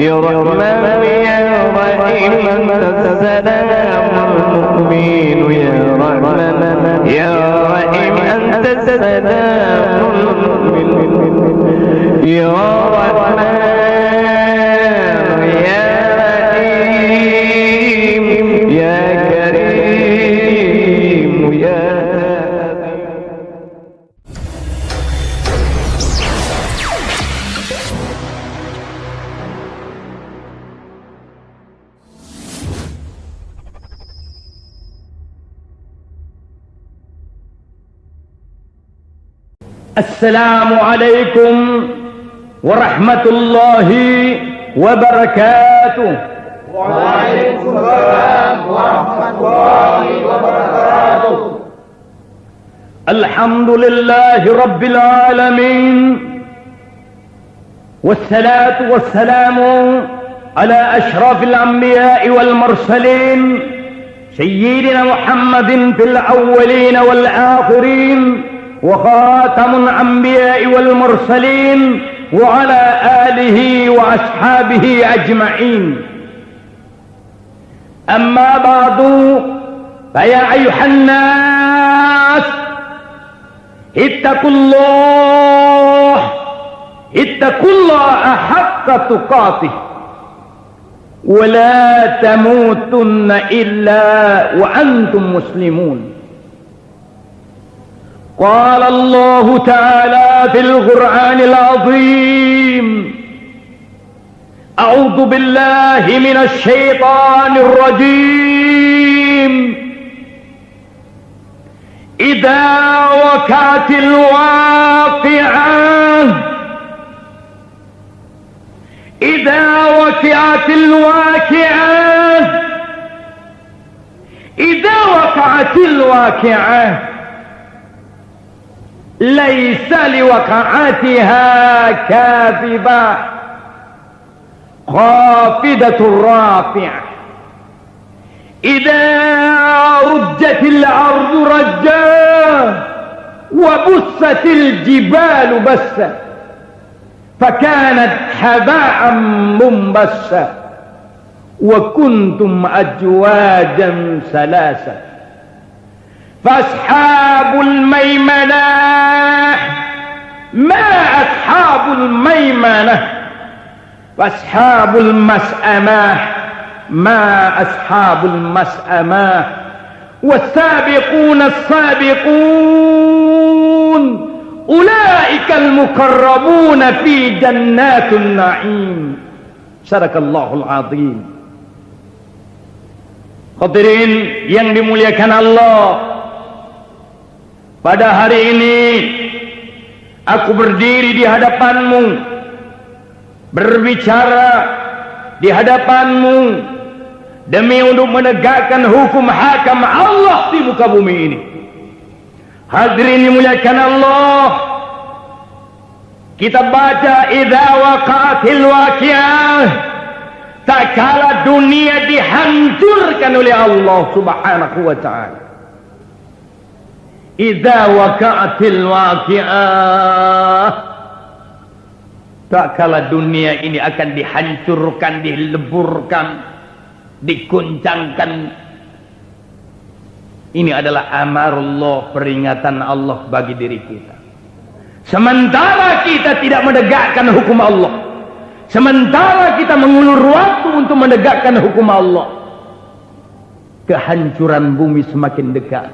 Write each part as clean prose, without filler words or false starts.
يا رحمن يا رحيم أنت السلام المؤمن يا رحمن يا رحيم أنت السلام المؤمن يا رحمن يا رحيم يا كريم يا السلام عليكم ورحمة الله وبركاته. وعليكم السلام ورحمة الله وبركاته. الحمد لله رب العالمين، والصلاة والسلام على أشرف الأنبياء والمرسلين سيدنا محمد في الأولين والآخرين وخاتم الأنبياء والمرسلين وعلى آله وأصحابه أجمعين. أما بعد فيا أيها الناس اتقوا الله حق تقاته ولا تموتن إلا وأنتم مسلمون. قال الله تعالى في القرآن العظيم: أعوذ بالله من الشيطان الرجيم. إذا وقعت الواقعة إذا وقعت الواقعة إذا وقعت الواقعة ليس لوقعتها كاذبة خافضة رافعة. إذا رجت الأرض رجا وبست الجبال بسا فكانت هباء منبثا وكنتم أزواجا ثلاثة. فأصحاب الميمنة ما أصحاب الميمنة، وأصحاب المشأمة ما أصحاب المشأمة. والسابقون السابقون أولئك المقربون في جنات النعيم. صدق الله العظيم. Hadirin yang dimuliakan Allah, pada hari ini aku berdiri di hadapanmu, berbicara di hadapanmu demi untuk menegakkan hukum hakam Allah di muka bumi ini. Hadirin dimuliakan Allah, kita baca idza waqa'atil waqi'ah, tak kala dunia dihancurkan oleh Allah Subhanahu wa ta'ala. Idza waqa'atil waqi'ah, tak kala dunia ini akan dihancurkan, dileburkan, diguncangkan. Ini adalah amarullah, peringatan Allah bagi diri kita. Sementara kita tidak menegakkan hukum Allah, sementara kita mengulur waktu untuk menegakkan hukum Allah, kehancuran bumi semakin dekat.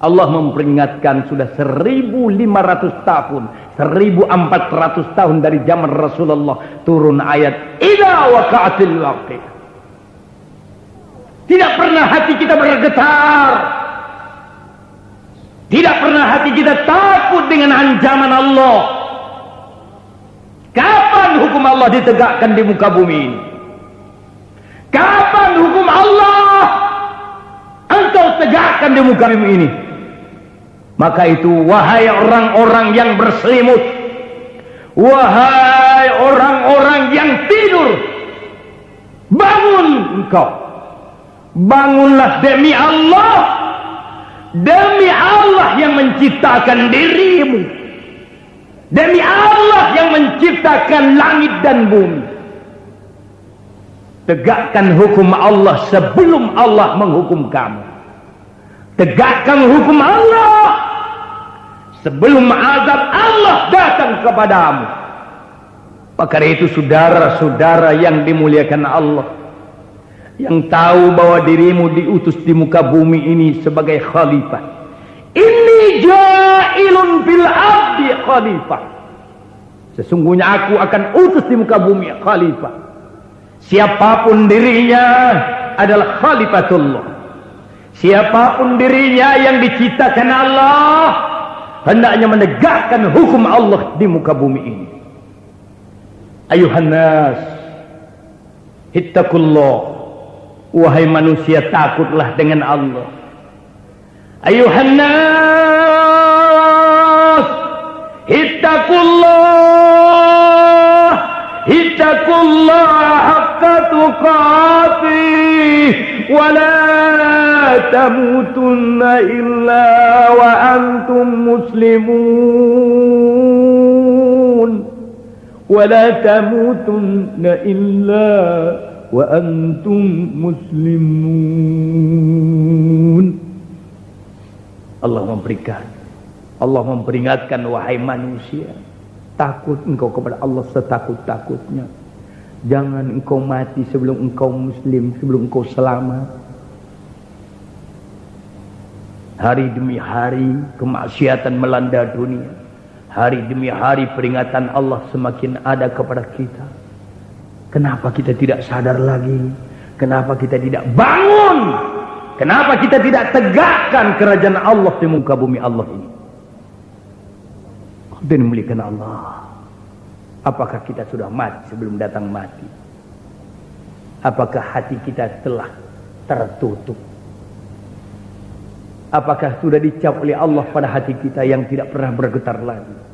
Allah memperingatkan sudah 1500 tahun, 1400 tahun dari zaman Rasulullah turun ayat idza waqa'atil waqi'ah. Tidak pernah hati kita bergetar, tidak pernah hati kita takut dengan ancaman Allah. Kapan hukum Allah ditegakkan di muka bumi ini? Kapan hukum Allah engkau tegakkan di muka bumi ini? Maka itu, wahai orang-orang yang berselimut, wahai orang-orang yang tidur, bangun engkau. Bangunlah demi Allah, demi Allah yang menciptakan dirimu, demi Allah yang menciptakan langit dan bumi. Tegakkan hukum Allah sebelum Allah menghukum kamu. Tegakkan hukum Allah sebelum azab Allah datang kepadamu. Maka itu saudara-saudara yang dimuliakan Allah, yang tahu bahwa dirimu diutus di muka bumi ini sebagai khalifah. Inni ja'ilun fil ardi khalifah. Sesungguhnya aku akan utus di muka bumi khalifah. Siapapun dirinya adalah khalifatullah. Siapapun dirinya yang diciptakan Allah, hendaknya menegakkan hukum Allah di muka bumi ini. Ayuhan nas, ittaqullah. Wahai manusia, takutlah dengan Allah. Ayuhan nas, ittaqullah. Ittaqullah haqqa tuqatih wa la tamutunna illa wa antum muslimun. Wa la tamutunna illa wa antum muslimun. Allah memperingatkan wahai manusia, takut engkau kepada Allah setakut-takutnya. Jangan engkau mati sebelum engkau muslim, sebelum engkau selamat. Hari demi hari kemaksiatan melanda dunia. Hari demi hari peringatan Allah semakin ada kepada kita. Kenapa kita tidak sadar lagi? Kenapa kita tidak bangun? Kenapa kita tidak tegakkan kerajaan Allah di muka bumi Allah ini? Dan memuliakan Allah. Apakah kita sudah mati sebelum datang mati? Apakah hati kita telah tertutup? Apakah sudah dicap oleh Allah pada hati kita yang tidak pernah bergetar lagi?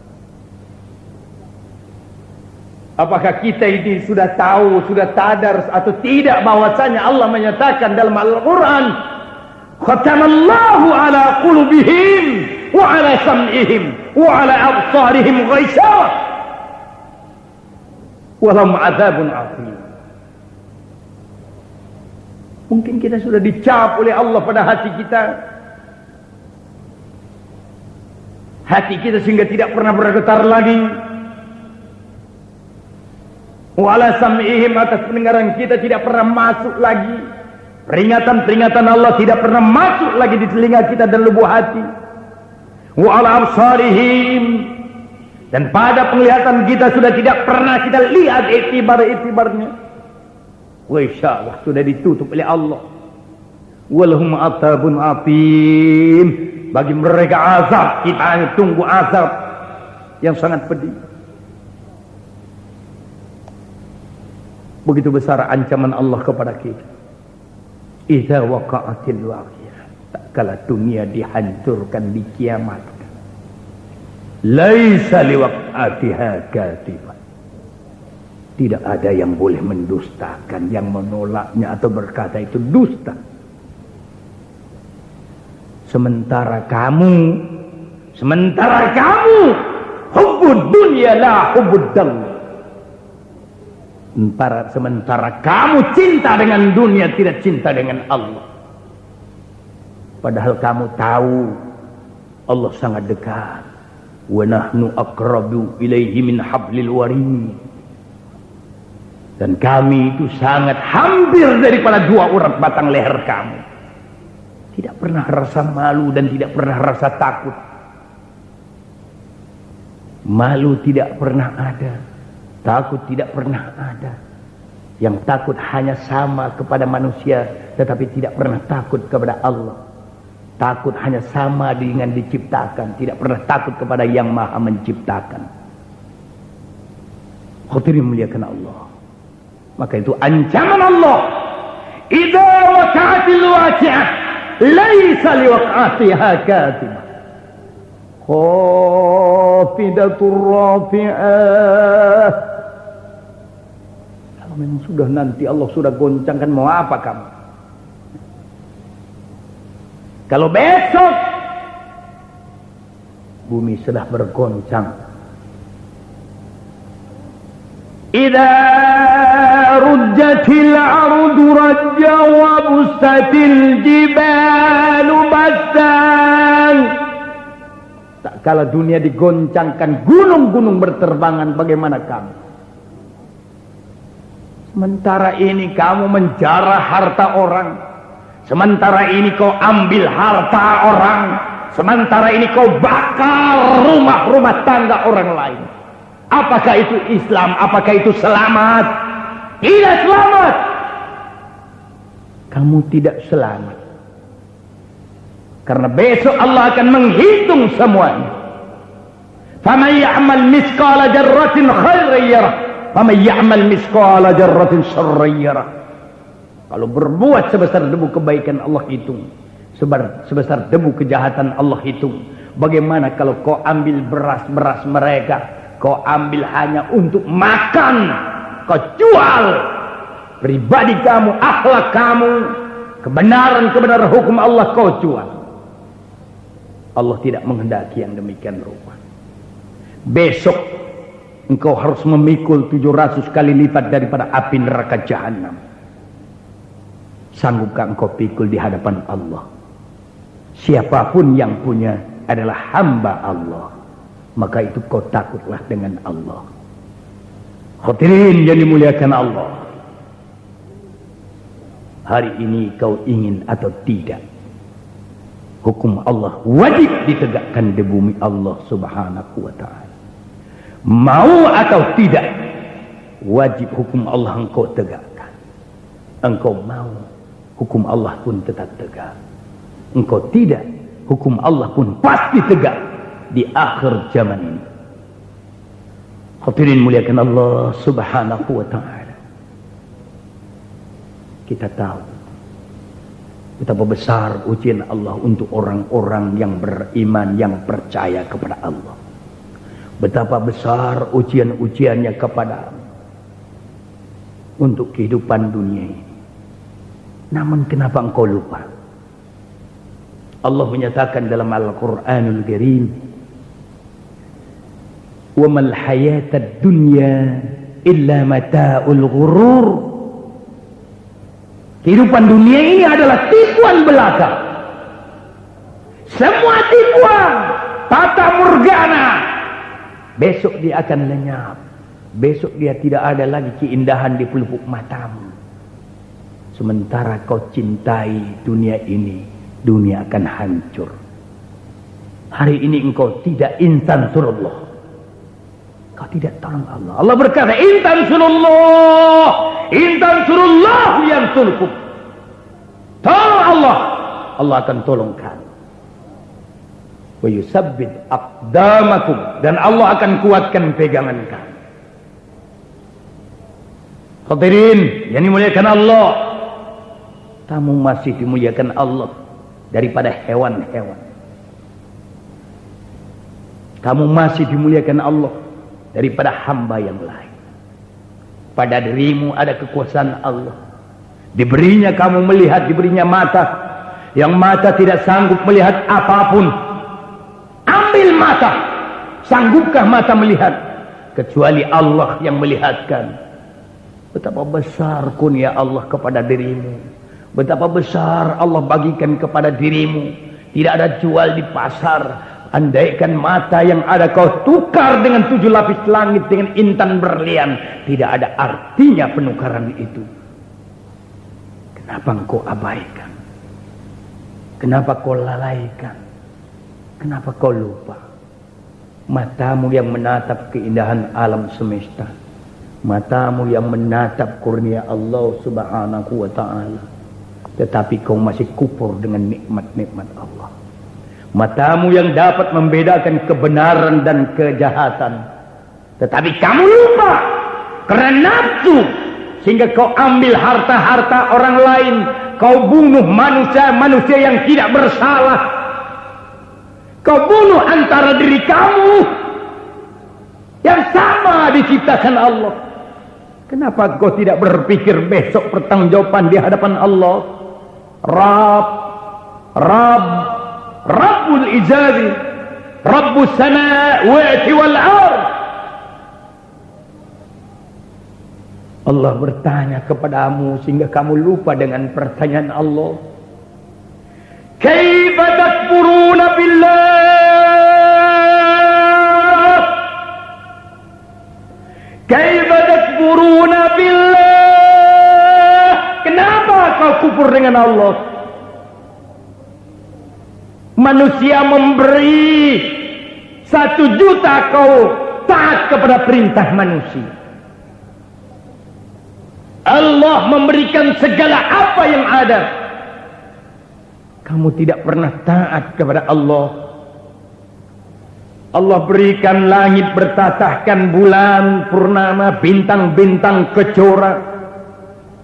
Apakah kita ini sudah tahu, sudah sadar atau tidak bahwasanya Allah menyatakan dalam Al-Quran, khatamallahu ala qulubihim wa ala sam'ihim wa ala absarihim ghaisawah wa lahum adzabun adzim. Mungkin kita sudah dicap oleh Allah pada hati kita. Hati kita sehingga tidak pernah bergetar lagi. Wa ala sam'ihim, atas pendengaran kita tidak pernah masuk lagi. Peringatan-peringatan Allah tidak pernah masuk lagi di telinga kita dan lubuk hati. Wa ala absarihim, dan pada penglihatan kita sudah tidak pernah kita lihat itibar-itibarnya. Wa insyaallah sudah ditutup oleh Allah. Walhum atabun atim, bagi mereka azab, kita tunggu azab yang sangat pedih. Begitu besar ancaman Allah kepada kita. Idza waqa'atil waqi'ah, tak kala dunia dihancurkan, dikiamatkan. Laisa liwaq'atiha katibah, tidak ada yang boleh mendustakan, yang menolaknya atau berkata itu dusta. Sementara kamu hubbud dunya la hubbud dallah. Sementara kamu cinta dengan dunia, tidak cinta dengan Allah. Padahal kamu tahu Allah sangat dekat. Wa nahnu aqrabu ilaihi min hablil warid. Dan kami itu sangat hampir daripada dua urat batang leher kamu. Tidak pernah rasa malu dan tidak pernah rasa takut. Malu tidak pernah ada, takut tidak pernah ada. Yang takut hanya sama kepada manusia, tetapi tidak pernah takut kepada Allah. Takut hanya sama dengan diciptakan, tidak pernah takut kepada yang maha menciptakan. Hadirin muliakan Allah. Maka itu ancaman Allah. Idza waqa'atil waqi'ah laisa liwaq'atiha katibah. Khafidatur rafi'ah. Kalau memang sudah nanti Allah sudah goncangkan, mau apa kamu? Kalau besok bumi sudah bergoncang, idza rujjatil ardu rajja wa bustatil jibalu bastan. Tak kala dunia digoncangkan, gunung-gunung berterbangan, bagaimana kamu? Sementara ini kamu menjarah harta orang. Sementara ini kau ambil harta orang. Sementara ini kau bakar rumah-rumah tangga orang lain. Apakah itu Islam? Apakah itu selamat? Tidak selamat. Kamu tidak selamat. Karena besok Allah akan menghitung semuanya. Faman ya'mal mithqala dzarratin khairan yarah. Faman ya'mal mithqala dzarratin syarran yarah. Kalau berbuat sebesar debu kebaikan Allah hitung. Sebesar debu kejahatan Allah hitung. Bagaimana kalau kau ambil beras-beras mereka, kau ambil hanya untuk makan, kau jual pribadi kamu, akhlak kamu, kebenaran hukum Allah kau jual. Allah tidak menghendaki yang demikian rupa. Besok engkau harus memikul 700 kali lipat daripada api neraka jahanam. Sanggupkah engkau pikul di hadapan Allah? Siapapun yang punya adalah hamba Allah, maka itu kau takutlah dengan Allah. Hadirin yang dimuliakan Allah, hari ini kau ingin atau tidak, hukum Allah wajib ditegakkan di bumi Allah subhanahu wa ta'ala. Mau atau tidak, wajib hukum Allah engkau tegakkan. Engkau mau, hukum Allah pun tetap tegak. Engkau tidak, hukum Allah pun pasti tegak di akhir zaman ini. Hadirin muliakan Allah subhanahu wa ta'ala. Kita tahu betapa besar ujian Allah untuk orang-orang yang beriman, yang percaya kepada Allah. Betapa besar ujian-ujiannya kepada untuk kehidupan dunia ini. Namun kenapa engkau lupa? Allah menyatakan dalam Al-Quranul Karim, "Wa mal hayatad dunya illa mata'ul ghurur." Kehidupan dunia ini adalah tipuan belaka. Semua tipuan, fata morgana. Besok dia akan lenyap. Besok dia tidak ada lagi keindahan di pelupuk matamu. Sementara kau cintai dunia ini, dunia akan hancur. Hari ini engkau tidak insan surullah. Kau tidak tolong Allah. Allah berkata, intan surullah yang tulkum. Tolong Allah, Allah akan tolong kamu. Wa yusabbit aqdamakum, dan Allah akan kuatkan pegangan kamu. Hadirin yang dimuliakan Allah, kamu masih dimuliakan Allah daripada hewan-hewan. Kamu masih dimuliakan Allah daripada hamba yang lain. Pada dirimu ada kekuasaan Allah. Diberinya kamu melihat, diberinya mata. Yang mata tidak sanggup melihat apapun. Ambil mata. Sanggupkah mata melihat? Kecuali Allah yang melihatkan. Betapa besar kurnia Allah kepada dirimu. Betapa besar Allah bagikan kepada dirimu. Tidak ada jual di pasar. Andaikan mata yang ada kau tukar dengan 7 lapis langit dengan intan berlian, tidak ada artinya penukaran itu. Kenapa engkau abaikan? Kenapa kau lalaikan? Kenapa kau lupa? Matamu yang menatap keindahan alam semesta, matamu yang menatap kurnia Allah subhanahu wa ta'ala, tetapi kau masih kufur dengan nikmat-nikmat Allah. Matamu yang dapat membedakan kebenaran dan kejahatan, tetapi kamu lupa karena nafsu, sehingga kau ambil harta-harta orang lain. Kau bunuh manusia yang tidak bersalah. Kau bunuh antara diri kamu yang sama diciptakan Allah. Kenapa kau tidak berpikir besok pertanggungjawaban di hadapan Allah? Rabbul Izzati, Rabbus Samawati wal Ard. Allah bertanya kepadamu sehingga kamu lupa dengan pertanyaan Allah. Kaifa takfuruna billah? Kaifa takfuruna billah? Kenapa kau kufur dengan Allah? Manusia memberi 1 juta, kau taat kepada perintah manusia. Allah memberikan segala apa yang ada, kamu tidak pernah taat kepada Allah. Allah berikan langit bertatahkan bulan purnama, bintang-bintang kejora,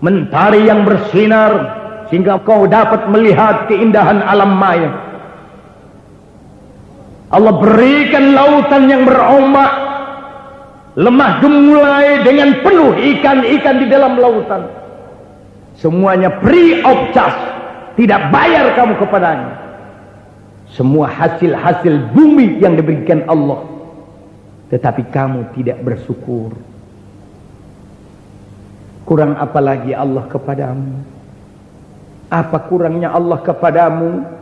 mentari yang bersinar sehingga kau dapat melihat keindahan alam maya. Allah berikan lautan yang berombak, lemah gemulai dengan penuh ikan-ikan di dalam lautan. Semuanya free of charge, tidak bayar kamu kepadanya. Semua hasil-hasil bumi yang diberikan Allah, tetapi kamu tidak bersyukur. Kurang apa lagi Allah kepadamu? Apa kurangnya Allah kepadamu?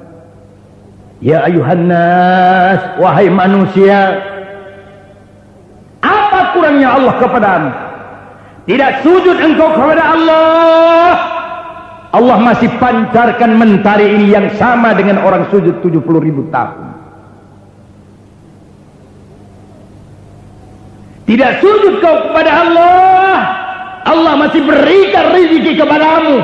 Ya ayuhan nas, wahai manusia, apa kurangnya Allah kepadamu? Tidak sujud engkau kepada Allah, Allah masih pancarkan mentari ini yang sama dengan orang sujud 70.000 tahun. Tidak sujud kau kepada Allah, Allah masih berikan rezeki kepadamu.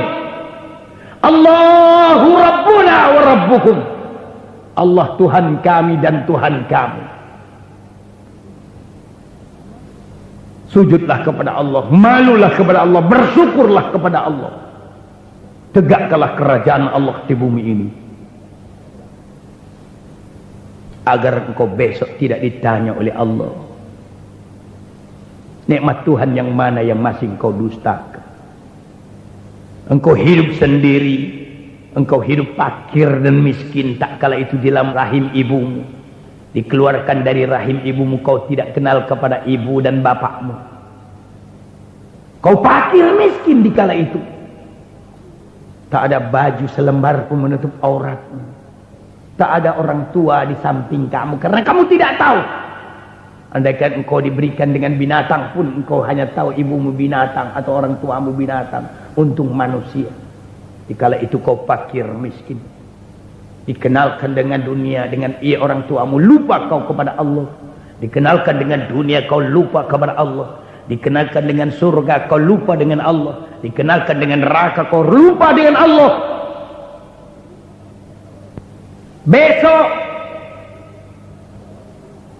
Allahu Rabbuna wa Rabbukum, Allah Tuhan kami dan Tuhan kamu. Sujudlah kepada Allah, malulah kepada Allah, bersyukurlah kepada Allah. Tegakkanlah kerajaan Allah di bumi ini, agar engkau besok tidak ditanya oleh Allah, nikmat Tuhan yang mana yang masih engkau dustakan. Engkau hidup sendiri, engkau hidup fakir dan miskin tak kala itu di dalam rahim ibumu. Dikeluarkan dari rahim ibumu, kau tidak kenal kepada ibu dan bapakmu. Kau fakir miskin di kala itu. Tak ada baju selembar pun menutup auratmu. Tak ada orang tua di samping kamu, karena kamu tidak tahu. Andaikan engkau diberikan dengan binatang pun, engkau hanya tahu ibumu binatang atau orang tuamu binatang. Untung manusia. Dikala itu kau fakir miskin, dikenalkan dengan dunia, dengan orang tuamu, lupa kau kepada Allah. Dikenalkan dengan dunia, kau lupa kepada Allah. Dikenalkan dengan surga, kau lupa dengan Allah. Dikenalkan dengan neraka, kau lupa dengan Allah.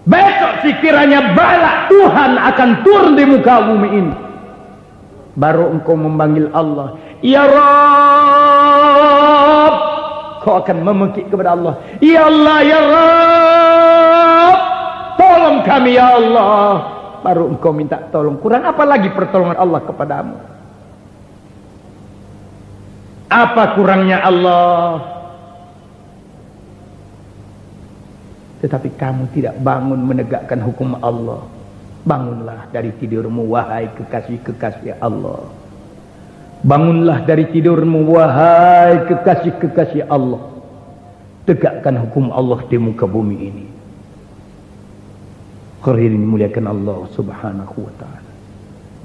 Besok sekiranya bala Tuhan akan turun di muka bumi ini, baru engkau memanggil Allah, Ya Rabb. Kau akan memekik kepada Allah, Ya Allah, Ya Rabb, tolong kami ya Allah. Baru engkau minta tolong. Kurang apa lagi pertolongan Allah kepadamu? Apa kurangnya Allah? Tetapi kamu tidak bangun menegakkan hukum Allah. Bangunlah dari tidurmu, wahai kekasih-kekasih Allah. Bangunlah dari tidurmu, wahai kekasih-kekasih Allah. Tegakkan hukum Allah di muka bumi ini. Hadirin muliakan Allah subhanahu wa ta'ala.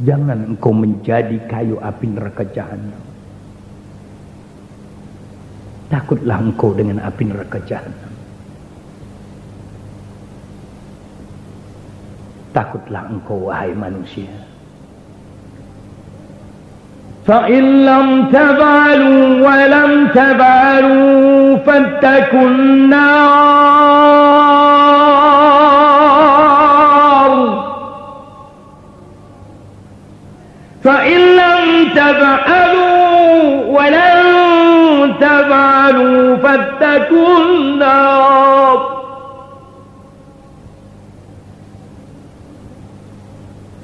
Jangan engkau menjadi kayu api neraka jahanam. Takutlah engkau dengan api neraka jahanam. Takutlah engkau wahai manusia. فَإِنْ لَمْ تَفْعَلُوا وَلَمْ تَفْعَلُوا فَاتَّقُوا النَّارَ فَإِنْ لَمْ تَفْعَلُوا وَلَمْ تَفْعَلُوا فَاتَّقُوا النَّارَ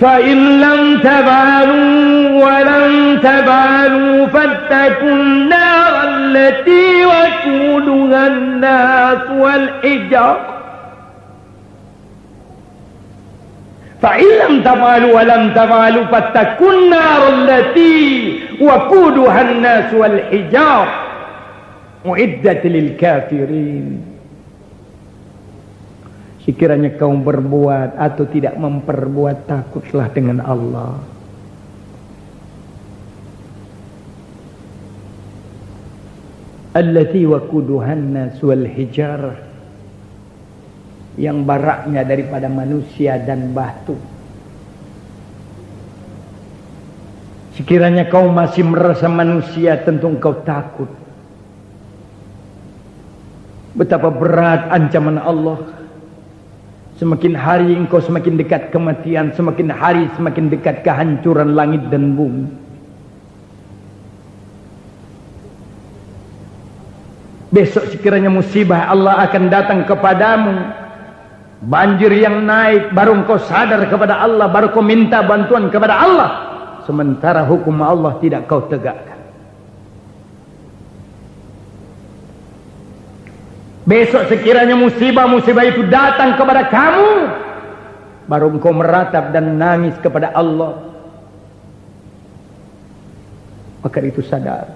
فَإِنْ لَمْ تَفْعَلُوا وَلَمْ تَفْعَلُوا فَاتَّقُوا النَّارَ الَّتِي وَقُودُهَا النَّاسُ وَالْحِجَارَةُ Fa illam taf'alu wa lam taf'alu fattakun nar allati waquduha an-nas wal hijar uiddat lil kafirin. Sekiranya kau berbuat atau tidak memperbuat, takutlah dengan Allah. Allati waquduha an-nas wal hijar, yang baraknya daripada manusia dan batu. Sekiranya kau masih merasa manusia, tentu engkau takut betapa berat ancaman Allah. Semakin hari engkau semakin dekat kematian, semakin hari semakin dekat kehancuran langit dan bumi. Besok sekiranya musibah Allah akan datang kepadamu, banjir yang naik, baru engkau sadar kepada Allah, baru kau minta bantuan kepada Allah, sementara hukum Allah tidak kau tegakkan. Besok sekiranya musibah-musibah itu datang kepada kamu, baru engkau meratap dan nangis kepada Allah, maka itu sadar,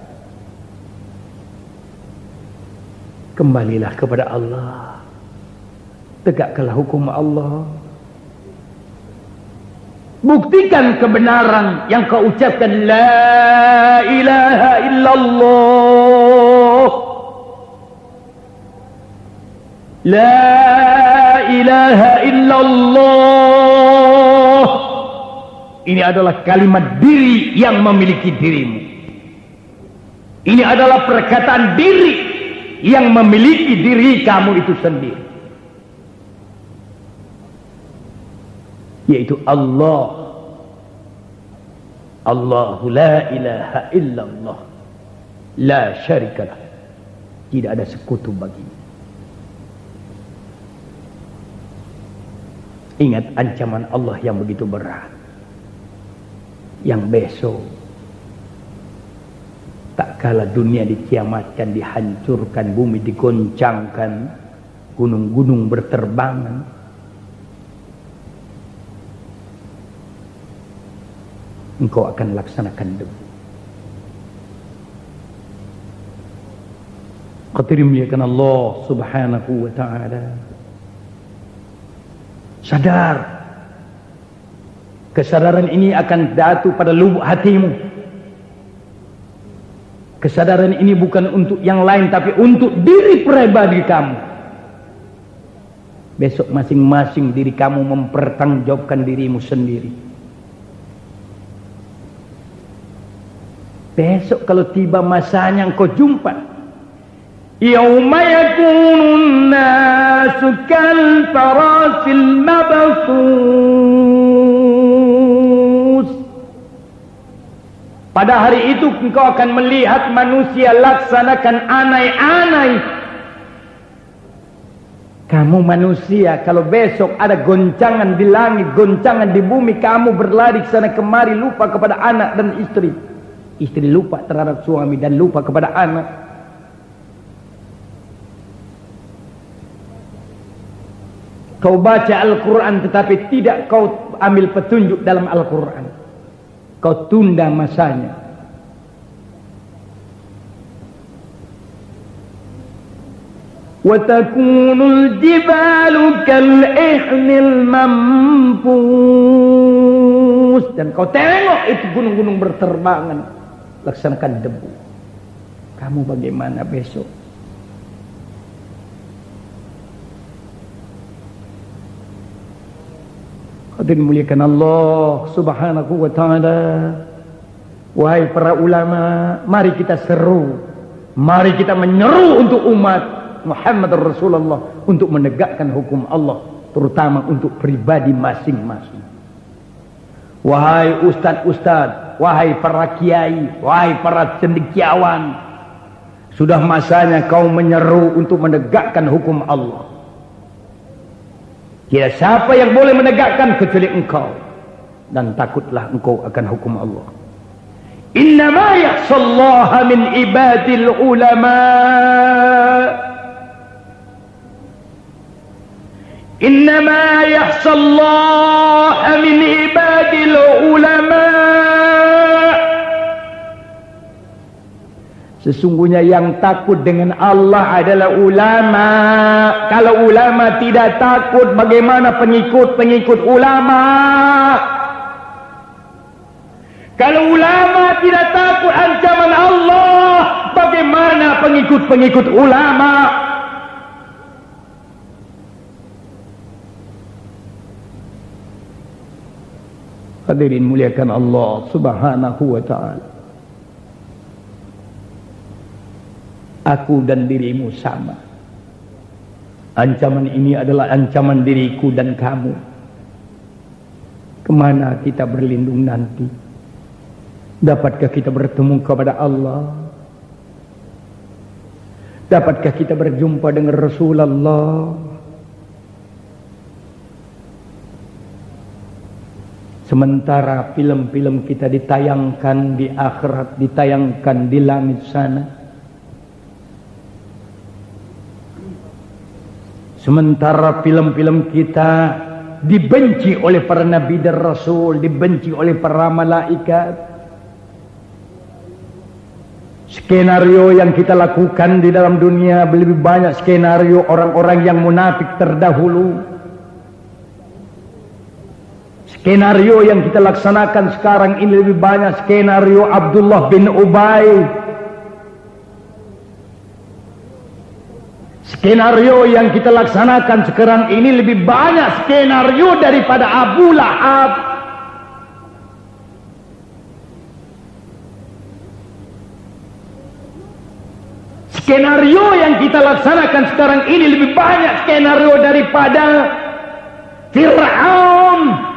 kembalilah kepada Allah. Tegakkanlah hukum Allah. Buktikan kebenaran yang kau ucapkan, la ilaha illallah, la ilaha illallah. Ini adalah kalimat diri yang memiliki dirimu. Ini adalah perkataan diri yang memiliki diri kamu itu sendiri, yaitu Allah. Allahu la ilaha illallah, la syarikalah, tidak ada sekutu baginya. Ingat ancaman Allah yang begitu berat, yang besok tak kala dunia dikiamatkan, dihancurkan, bumi digoncangkan, gunung-gunung berterbangan, engkau akan laksanakan debu. Hadirin muliakan Allah subhanahu wa ta'ala. Sadar, kesadaran ini akan jatuh pada lubuk hatimu. Kesadaran ini bukan untuk yang lain, tapi untuk diri pribadi kamu. Besok masing-masing diri kamu mempertanggungjawabkan dirimu sendiri. Besok kalau tiba masanya engkau jumpa, yauma yakunun nasu kal farasil mabthus. Pada hari itu engkau akan melihat manusia laksanakan anai-anai. Kamu manusia, kalau besok ada goncangan di langit, goncangan di bumi, kamu berlari ke sana kemari, lupa kepada anak dan istri. Istri lupa terhadap suami dan lupa kepada anak. Kau baca Al-Quran tetapi tidak kau ambil petunjuk dalam Al-Quran. Kau tunda masanya. وَتَكُونُ الْجِبَالُ كَالْإِحْنِ الْمَنْفُوسِ. Dan kau tengok itu gunung-gunung berterbangan, laksanakan debu. Kamu bagaimana besok? Hadirin muliakan Allah subhanahu wa ta'ala. Wahai para ulama, mari kita seru, mari kita menyeru untuk umat Muhammad Rasulullah untuk menegakkan hukum Allah, terutama untuk pribadi masing-masing. Wahai ustaz-ustaz, wahai para kiai, wahai para cendekiawan, sudah masanya kau menyeru untuk menegakkan hukum Allah. Tidak siapa yang boleh menegakkan kecuali engkau, dan takutlah engkau akan hukum Allah. Innama yakhshallaha min ibadil ulama. Innama yakhshallaha min ibadil ulama. Sesungguhnya yang takut dengan Allah adalah ulama. Kalau ulama tidak takut, bagaimana pengikut-pengikut ulama? Kalau ulama tidak takut ancaman Allah, bagaimana pengikut-pengikut ulama? Hadirin muliakan Allah Subhanahu wa ta'ala. Aku dan dirimu sama. Ancaman ini adalah ancaman diriku dan kamu. Kemana kita berlindung nanti? Dapatkah kita bertemu kepada Allah? Dapatkah kita berjumpa dengan Rasulullah? Sementara film-film kita ditayangkan di akhirat, ditayangkan di langit sana. Sementara film-film kita dibenci oleh para nabi dan rasul, dibenci oleh para malaikat. Skenario yang kita lakukan di dalam dunia lebih banyak skenario orang-orang yang munafik terdahulu. Skenario yang kita laksanakan sekarang ini lebih banyak skenario Abdullah bin Ubay. Skenario yang kita laksanakan sekarang ini lebih banyak skenario daripada Abu Lahab. Skenario yang kita laksanakan sekarang ini lebih banyak skenario daripada Fir'aun.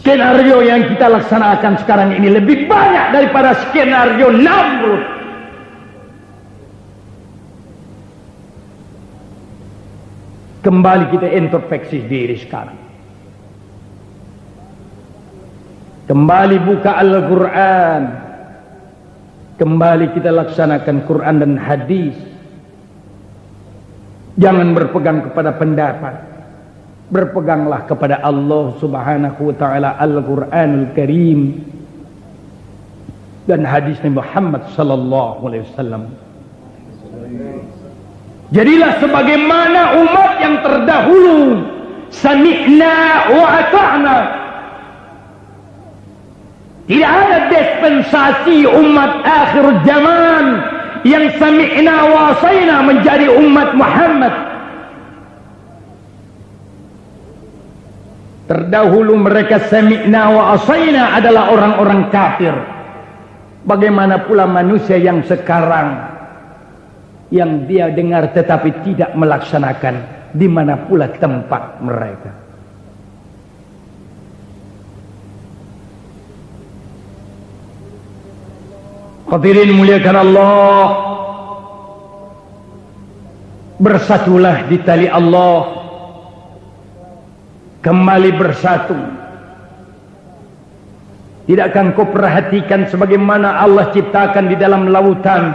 Skenario yang kita laksanakan sekarang ini lebih banyak daripada skenario Namrud. Kembali kita introspeksi diri sekarang. Kembali buka Al-Quran. Kembali kita laksanakan Quran dan hadis. Jangan berpegang kepada pendapat. Berpeganglah kepada Allah Subhanahu wa ta'ala, Al-Quranul Karim dan hadis Nabi Muhammad sallallahu alaihi wasallam. Jadilah sebagaimana umat yang terdahulu, sami'na wa ata'na. Tidak ada dispensasi umat akhir zaman yang sami'na wa asayna menjadi umat Muhammad. Terdahulu mereka sami'na wa asayna adalah orang-orang kafir. Bagaimana pula manusia yang sekarang, yang dia dengar tetapi tidak melaksanakan, di mana pula tempat mereka? Hadirin muliakan Allah, bersatulah di tali Allah. Kembali bersatu. Tidakkah kau perhatikan sebagaimana Allah ciptakan di dalam lautan?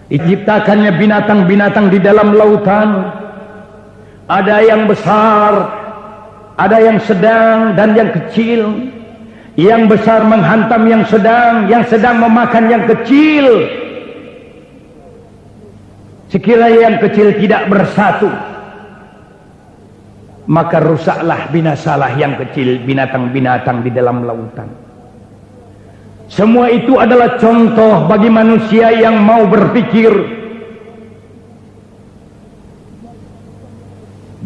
Diciptakannya binatang-binatang di dalam lautan. Ada yang besar, ada yang sedang dan yang kecil. Yang besar menghantam yang sedang memakan yang kecil. Sekiranya yang kecil tidak bersatu, maka rusaklah, binasalah yang kecil, binatang-binatang di dalam lautan. Semua itu adalah contoh bagi manusia yang mau berpikir.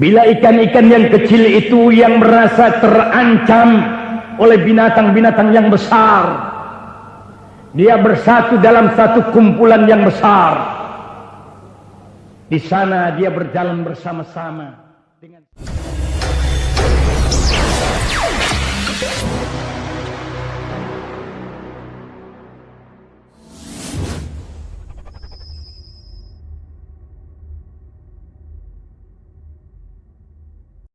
Bila ikan-ikan yang kecil itu yang merasa terancam oleh binatang-binatang yang besar, dia bersatu dalam satu kumpulan yang besar. Di sana dia berjalan bersama-sama dengan